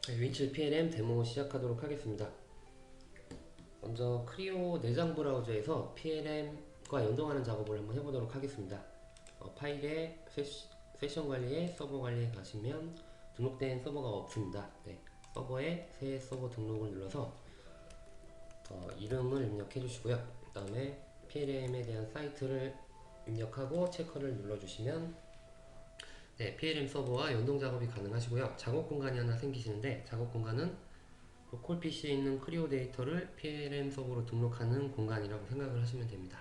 윈칠 PLM 데모 시작하도록 하겠습니다. 먼저 크리오 내장 브라우저에서 PLM과 연동하는 작업을 한번 해보도록 하겠습니다. 파일에 세션 관리에 서버 관리에 가시면 등록된 서버가 없습니다. 네, 서버에 새 서버 등록을 눌러서 이름을 입력해 주시고요. 그 다음에 PLM에 대한 사이트를 입력하고 체커를 눌러주시면 네, PLM 서버와 연동 작업이 가능하시고요. 작업 공간이 하나 생기시는데 작업 공간은 로컬 PC에 있는 크리오 데이터를 PLM 서버로 등록하는 공간이라고 생각을 하시면 됩니다.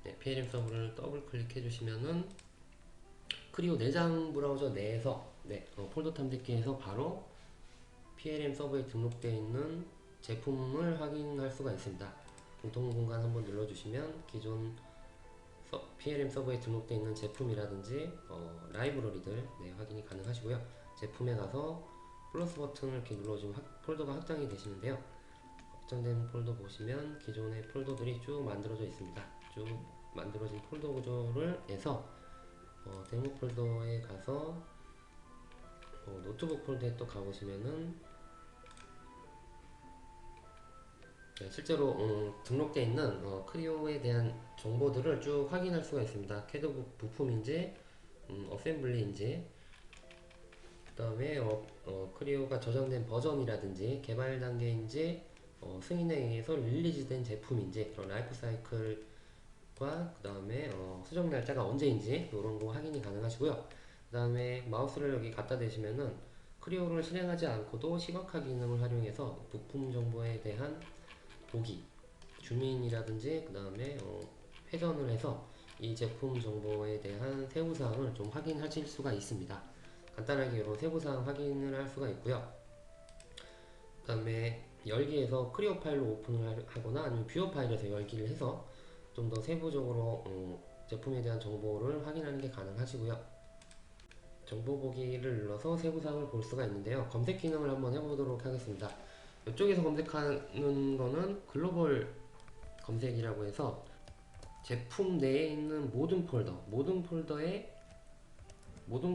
네, PLM 서버를 더블 클릭해 주시면은 크리오 내장 브라우저 내에서 폴더 탐색기에서 바로 PLM 서버에 등록되어 있는 제품을 확인할 수가 있습니다. 공통 공간 한번 눌러주시면 기존 PLM 서버에 등록되어 있는 제품이라든지 라이브러리들 확인이 가능하시고요. 제품에 가서 플러스 버튼을 이렇게 눌러주면 폴더가 확장이 되시는데요. 확장된 폴더 보시면 기존의 폴더들이 쭉 만들어져 있습니다. 쭉 만들어진 폴더 구조를 해서 데모 폴더에 가서 노트북 폴더에 또 가보시면은 실제로 등록되어 있는 크리오에 대한 정보들을 쭉 확인할 수가 있습니다. 캐드 부품인지 어셈블리인지 그 다음에 크리오가 저장된 버전이라든지 개발 단계인지 승인에 의해서 릴리즈된 제품인지 그런 라이프 사이클과 그 다음에 수정 날짜가 언제인지 이런 거 확인이 가능하시고요. 그 다음에 마우스를 여기 갖다 대시면은 크리오를 실행하지 않고도 시각화 기능을 활용해서 부품 정보에 대한 보기, 주민이라든지 그 다음에 회전을 해서 이 제품 정보에 대한 세부사항을 좀 확인하실 수가 있습니다. 간단하게 이런 세부사항 확인을 할 수가 있고요. 그 다음에 열기에서 크리오 파일로 오픈을 하거나 아니면 뷰어 파일에서 열기를 해서 좀 더 세부적으로 제품에 대한 정보를 확인하는 게 가능하시고요. 정보 보기를 눌러서 세부사항을 볼 수가 있는데요. 검색 기능을 한번 해보도록 하겠습니다. 이쪽에서 검색하는 거는 글로벌 검색이라고 해서 제품 내에 있는 모든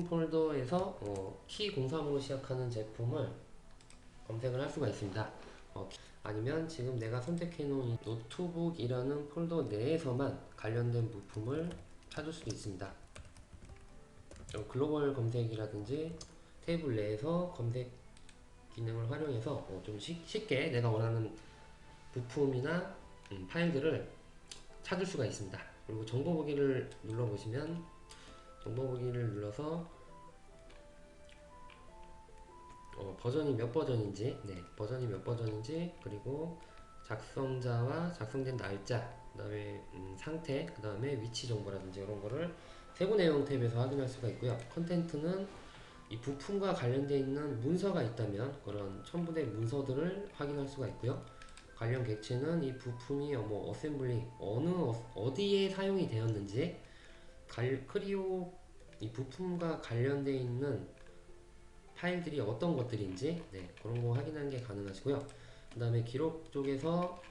폴더에서 키 03으로 시작하는 제품을 검색을 할 수가 있습니다. 아니면 지금 내가 선택해 놓은 노트북이라는 폴더 내에서만 관련된 부품을 찾을 수도 있습니다. 글로벌 검색이라든지 테이블 내에서 검색 기능을 활용해서 좀 쉽게 내가 원하는 부품이나 파일들을 찾을 수가 있습니다. 그리고 정보 보기를 눌러보시면 정보 보기를 눌러서 버전이 몇 버전인지 버전이 몇 버전인지 그리고 작성자와 작성된 날짜 그 다음에 상태 그 다음에 위치 정보라든지 이런 거를 세부 내용 탭에서 확인할 수가 있고요. 컨텐트는 이 부품과 관련되어 있는 문서가 있다면 그런 첨부된 문서들을 확인할 수가 있고요. 관련 객체는 이 부품이 어셈블리 어디에 사용이 되었는지 크리오 이 부품과 관련되어 있는 파일들이 어떤 것들인지 그런 거 확인하는 게 가능하시고요. 그 다음에 기록 쪽에서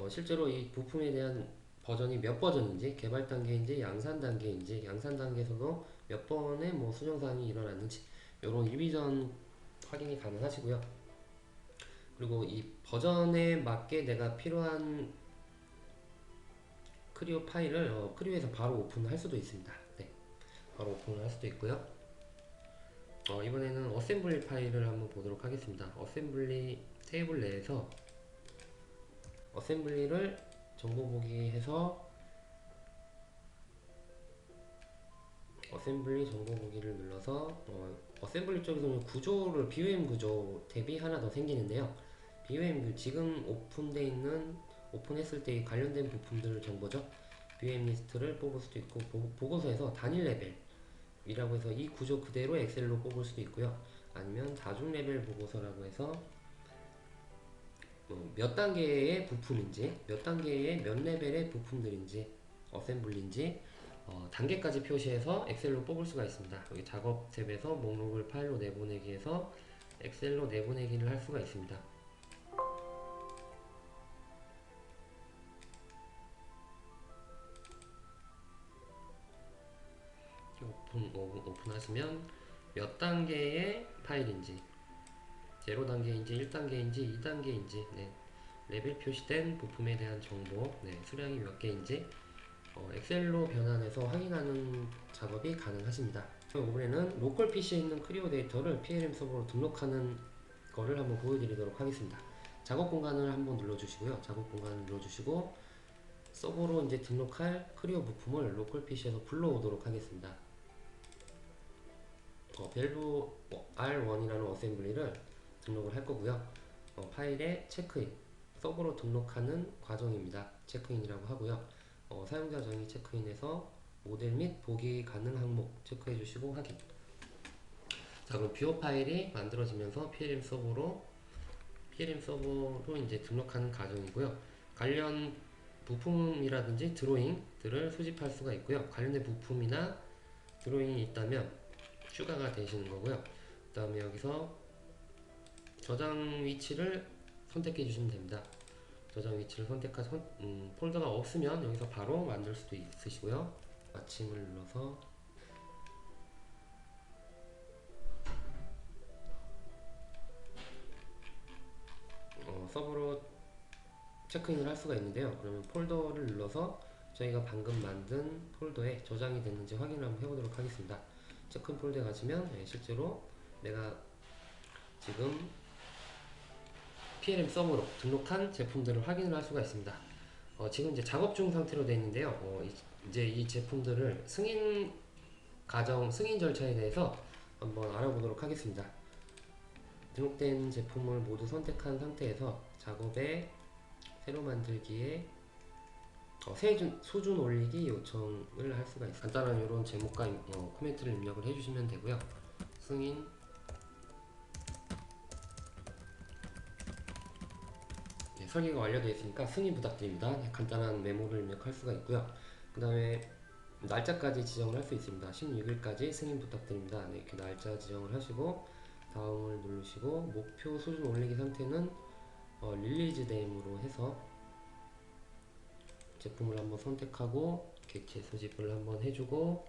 실제로 이 부품에 대한 버전이 몇 버전인지 개발 단계인지 양산 단계인지 양산 단계에서도 몇 번의 수정사항이 일어났는지 이런 리비전 확인이 가능하시고요. 그리고 이 버전에 맞게 내가 필요한 크리오 파일을 크리오에서 바로 오픈할 수도 있습니다. 바로 오픈을 할 수도 있고요. 이번에는 어셈블리 파일을 한번 보도록 하겠습니다. 어셈블리 테이블 내에서 어셈블리를 정보 보기 해서 어셈블리 정보 보기를 눌러서 어셈블리 쪽에서는 구조를 BOM 구조 탭이 하나 더 생기는데요. BOM 지금 오픈했을 때 관련된 부품들 정보죠. BOM 리스트를 뽑을 수도 있고 보고서에서 단일 레벨이라고 해서 이 구조 그대로 엑셀로 뽑을 수도 있고요. 아니면 다중 레벨 보고서라고 해서 몇 단계의 부품인지 몇 단계의 몇 레벨의 부품들인지 어셈블리인지 단계까지 표시해서 엑셀로 뽑을 수가 있습니다. 여기 작업 탭에서 목록을 파일로 내보내기해서 엑셀로 내보내기를 할 수가 있습니다. 오픈하시면 몇 단계의 파일인지, 0단계인지 1단계인지 2단계인지, 레벨 표시된 부품에 대한 정보, 수량이 몇 개인지 엑셀로 변환해서 확인하는 작업이 가능하십니다. 이번에는 로컬 PC에 있는 크리오 데이터를 PLM 서버로 등록하는 거를 한번 보여드리도록 하겠습니다. 작업 공간을 한번 눌러주시고요. 작업 공간을 눌러주시고 서버로 이제 등록할 크리오 부품을 로컬 PC에서 불러오도록 하겠습니다. 밸브 R1이라는 어셈블리를 등록을 할 거고요. 파일에 체크인, 서버로 등록하는 과정입니다. 체크인이라고 하고요. 사용자 정의 체크인에서 모델 및 보기 가능 항목 체크해 주시고 확인. 자, 그럼 뷰어 파일이 만들어지면서 PLM 서버로 이제 등록하는 과정이고요. 관련 부품이라든지 드로잉들을 수집할 수가 있고요. 관련된 부품이나 드로잉이 있다면 추가가 되시는 거고요. 그 다음에 여기서 저장 위치를 선택해 주시면 됩니다. 저장 위치를 선택하셔서 폴더가 없으면 여기서 바로 만들 수도 있으시고요. 마침을 눌러서 서버로 체크인을 할 수가 있는데요. 그러면 폴더를 눌러서 저희가 방금 만든 폴더에 저장이 됐는지 확인을 한번 해보도록 하겠습니다. 체크인 폴더에 가시면 실제로 내가 지금 PLM 서버로 등록한 제품들을 확인을 할 수가 있습니다. 지금 이제 작업 중 상태로 되어 있는데요. 이제 이 제품들을 승인 절차에 대해서 한번 알아보도록 하겠습니다. 등록된 제품을 모두 선택한 상태에서 작업에 새로 만들기에 수준 올리기 요청을 할 수가 있습니다. 간단한 이런 제목과 코멘트를 입력을 해주시면 되고요. 승인 설계가 완료되어 있으니까 승인 부탁드립니다. 간단한 메모를 입력할 수가 있고요. 그 다음에 날짜까지 지정을 할 수 있습니다. 16일까지 승인 부탁드립니다. 이렇게 날짜 지정을 하시고 다음을 누르시고 목표 수준 올리기 상태는 릴리즈 네임으로 해서 제품을 한번 선택하고 객체 수집을 한번 해주고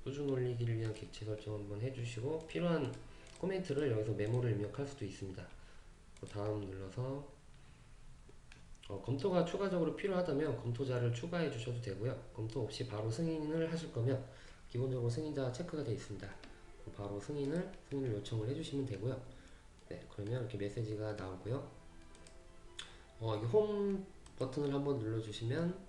수준 올리기를 위한 객체 설정 한번 해주시고 필요한 코멘트를 여기서 메모를 입력할 수도 있습니다. 다음 눌러서 검토가 추가적으로 필요하다면 검토자를 추가해 주셔도 되고요. 검토 없이 바로 승인을 하실 거면 기본적으로 승인자 체크가 되어 있습니다. 바로 승인을 요청을 해주시면 되고요. 그러면 이렇게 메시지가 나오고요. 여기 홈 버튼을 한번 눌러주시면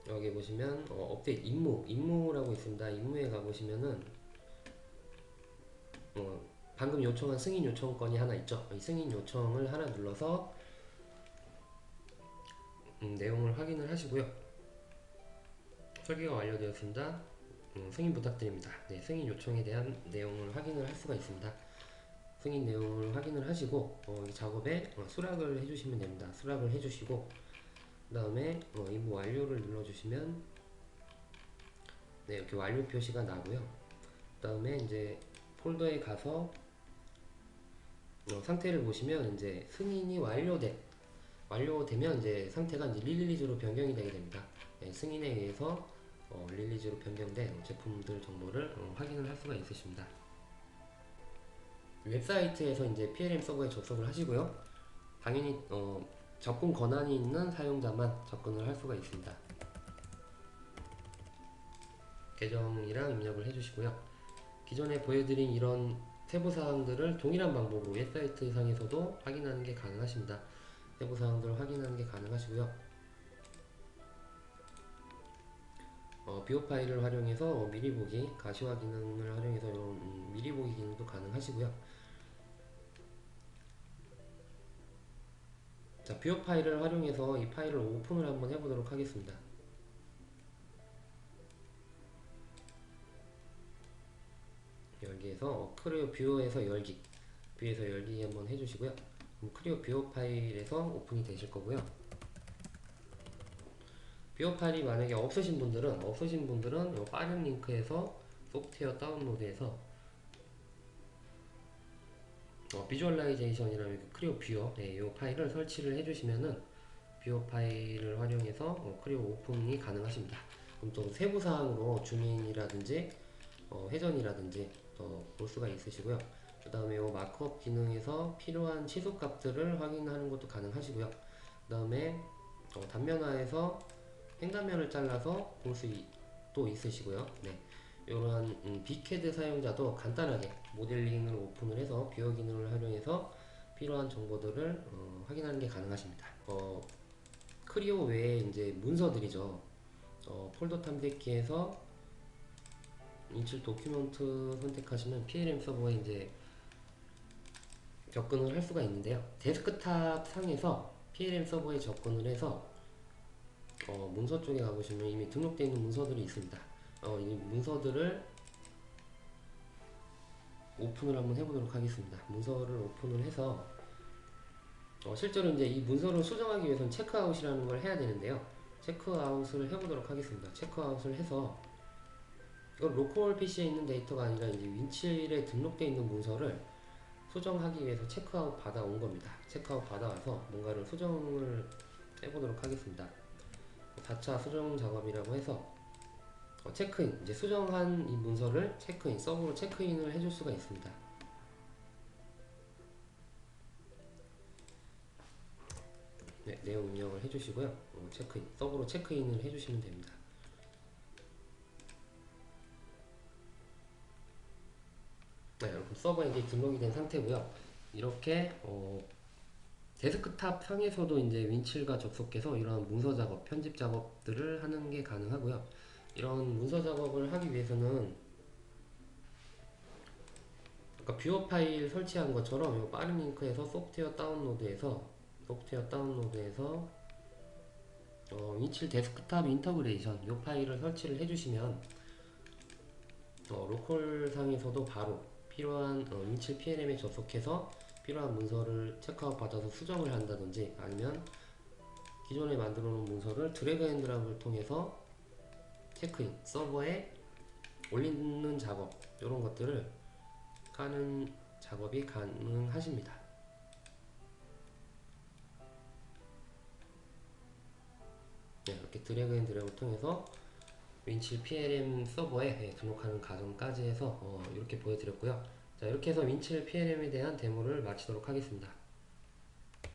여기 보시면 업데이트 임무라고 있습니다. 임무에 가보시면은 방금 요청한 승인 요청권이 하나 있죠. 이 승인 요청을 하나 눌러서 내용을 확인을 하시고요. 설계가 완료되었습니다. 승인 부탁드립니다. 승인 요청에 대한 내용을 확인을 할 수가 있습니다. 승인 내용을 확인을 하시고 이 작업에 수락을 해주시면 됩니다. 수락을 해주시고 그 다음에 임무 완료를 눌러주시면 이렇게 완료 표시가 나고요. 그 다음에 이제 폴더에 가서 상태를 보시면 이제 승인이 완료되면 이제 상태가 이제 릴리즈로 변경이 되게 됩니다. 승인에 의해서 릴리즈로 변경된 제품들 정보를 확인을 할 수가 있으십니다. 웹사이트에서 이제 PLM 서버에 접속을 하시고요. 당연히 접근 권한이 있는 사용자만 접근을 할 수가 있습니다. 계정이랑 입력을 해주시고요. 기존에 보여드린 이런 세부사항들을 동일한 방법으로 웹사이트 상에서도 확인하는 게 가능하십니다. 세부사항들을 확인하는 게 가능하시고요. 뷰어 파일을 활용해서 미리 보기, 가시화 기능을 활용해서 이런 미리 보기 기능도 가능하시고요. 자, 뷰어 파일을 활용해서 이 파일을 오픈을 한번 해보도록 하겠습니다. 열기에서 크리오 뷰어에서 열기 한번 해주시고요. 크리오 뷰어 파일에서 오픈이 되실 거고요. 뷰어 파일이 만약에 없으신 분들은 이 빠른 링크에서 소프트웨어 다운로드해서 비주얼라이제이션이라는 크리오 뷰어 이 파일을 설치를 해주시면은 뷰어 파일을 활용해서 크리오 오픈이 가능하십니다. 그럼 또 세부사항으로 주민이라든지 회전이라든지 볼 수가 있으시고요. 그 다음에 마크업 기능에서 필요한 치수값들을 확인하는 것도 가능하시고요. 그 다음에 단면화에서 횡단면을 잘라서 볼 수도 있으시고요. 네. 이러한 빅헤드 사용자도 간단하게 모델링을 오픈을 해서 뷰어 기능을 활용해서 필요한 정보들을 확인하는 게 가능하십니다. 크리오 외에 이제 문서들이죠. 폴더 탐색기에서 인출 도큐먼트 선택하시면 PLM 서버에 이제 접근을 할 수가 있는데요. 데스크탑 상에서 PLM 서버에 접근을 해서 문서 쪽에 가보시면 이미 등록되어 있는 문서들이 있습니다. 이 문서들을 오픈을 한번 해보도록 하겠습니다. 문서를 오픈을 해서 실제로 이제 이 문서를 수정하기 위해서는 체크아웃이라는 걸 해야 되는데요. 체크아웃을 해보도록 하겠습니다. 체크아웃을 해서 이건 로컬 PC에 있는 데이터가 아니라 이제 윈칠에 등록되어 있는 문서를 수정하기 위해서 체크아웃 받아온 겁니다. 체크아웃 받아와서 뭔가를 수정을 해보도록 하겠습니다. 4차 수정 작업이라고 해서 체크인, 이제 수정한 이 문서를 체크인, 서버로 체크인을 해줄 수가 있습니다. 네, 내용 입력을 해주시고요. 체크인, 서버로 체크인을 해주시면 됩니다. 네, 여러분 서버에 이제 등록이 된 상태고요. 이렇게 데스크탑 상에서도 이제 윈칠과 접속해서 이런 문서 작업, 편집 작업들을 하는 게 가능하고요. 이런 문서 작업을 하기 위해서는 아까 뷰어 파일 설치한 것처럼 이 빠른 링크에서 소프트웨어 다운로드에서 윈칠 데스크탑 인터그레이션 이 파일을 설치를 해주시면 로컬 상에서도 바로 필요한 윈칠 PLM에 접속해서 필요한 문서를 체크아웃 받아서 수정을 한다든지 아니면 기존에 만들어 놓은 문서를 드래그 앤 드랍을 통해서 체크인, 서버에 올리는 작업 이런 것들을 하는 작업이 가능하십니다. 네, 이렇게 드래그 앤 드랍을 통해서 윈칠 PLM 서버에 등록하는 과정까지 해서 이렇게 보여드렸고요. 자, 이렇게 해서 윈칠 PLM에 대한 데모를 마치도록 하겠습니다.